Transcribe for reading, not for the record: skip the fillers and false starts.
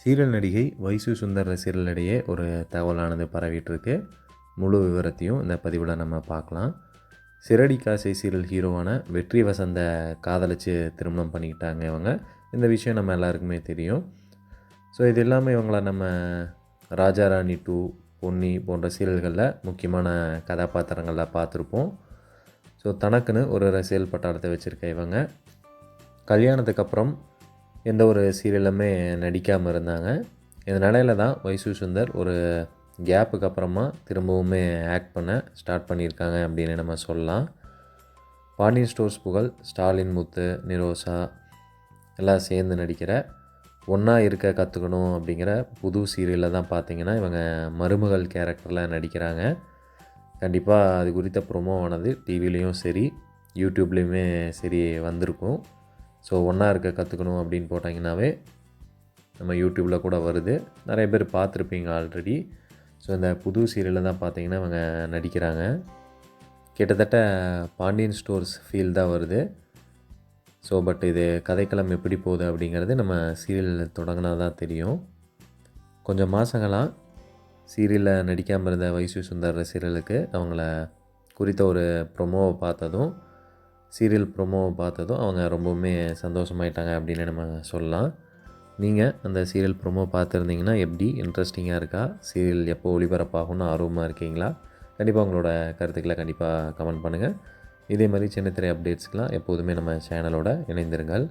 Serial நடிகை வைசு சுந்தர் ரசிகர்களிடையே ஒரு தகவலானது பரவிட்டுருக்கு. முழு விவரத்தையும் இந்த பதிவில் நம்ம பார்க்கலாம். சிறடி காசை சீரியல் ஹீரோவான வெற்றி வசந்த காதலிச்சு திருமணம் பண்ணிக்கிட்டாங்க இவங்க. இந்த விஷயம் நம்ம எல்லாருக்குமே தெரியும். ஸோ இது இல்லாமல் இவங்கள நம்ம ராஜா ராணி 2, பொன்னி போன்ற சீரியல்களில் முக்கியமான கதாபாத்திரங்களில் பார்த்துருப்போம். ஸோ தனக்குன்னு ஒரு ரசிகல் பட்டாளத்தை வச்சுருக்க இவங்க கல்யாணத்துக்கு அப்புறம் எந்த ஒரு சீரியலுமே நடிக்காமல் இருந்தாங்க. இந்த நிலையில தான் வைசு சுந்தர் ஒரு கேப்புக்கு அப்புறமா திரும்பவுமே ஆக்ட் பண்ண ஸ்டார்ட் பண்ணியிருக்காங்க அப்படின்னு நம்ம சொல்லலாம். பாண்டியன் ஸ்டோர்ஸ் புகழ், ஸ்டாலின் முத்து, நிரோஷா எல்லாம் சேர்ந்து நடிக்கிற ஒன்றா இருக்க கற்றுக்கணும் அப்படிங்கிற புது சீரியலில் தான் பார்த்திங்கன்னா இவங்க மருமகள் கேரக்டரில் நடிக்கிறாங்க. கண்டிப்பாக அது குறித்த ப்ரொமோ ஆனது டிவிலையும் சரி யூடியூப்லேயுமே சரி வந்திருக்கும். ஸோ ஒன்றா இருக்க கற்றுக்கணும் அப்படின்னு போட்டிங்கன்னாவே நம்ம யூடியூப்பில் கூட வருது. நிறைய பேர் பார்த்துருப்பீங்க ஆல்ரெடி. ஸோ இந்த புது சீரியலில் தான் பார்த்திங்கன்னா இவங்க நடிக்கிறாங்க. கிட்டத்தட்ட பாண்டியன் ஸ்டோர்ஸ் ஃபீல் தான் வருது. ஸோ பட் இது கதைக்களம் எப்படி போகுது அப்படிங்கிறது நம்ம சீரியல் தொடங்கினா தான் தெரியும். கொஞ்சம் மாதங்களாக சீரியலில் நடிக்காமல் இருந்த வைசு சுந்தர் ரசிகர்களுக்கு அவங்கள குறித்த ஒரு ப்ரொமோவை பார்த்ததும் அவங்க ரொம்பவுமே சந்தோஷமாயிட்டாங்க அப்படின்னு நம்ம சொல்லலாம். நீங்கள் அந்த சீரியல் ப்ரொமோ பார்த்துருந்தீங்கன்னா எப்படி இன்ட்ரெஸ்டிங்காக இருக்கா? சீரியல் எப்போ ஒளிபரப்பாகும்னு ஆர்வமாக இருக்கீங்களா? கண்டிப்பாக உங்களோட கருத்துக்களை கண்டிப்பாக கமெண்ட் பண்ணுங்கள். இதே மாதிரி சின்ன திரை அப்டேட்ஸ்க்கெலாம் எப்போதுமே நம்ம சேனலோட இணைந்திருங்கள்.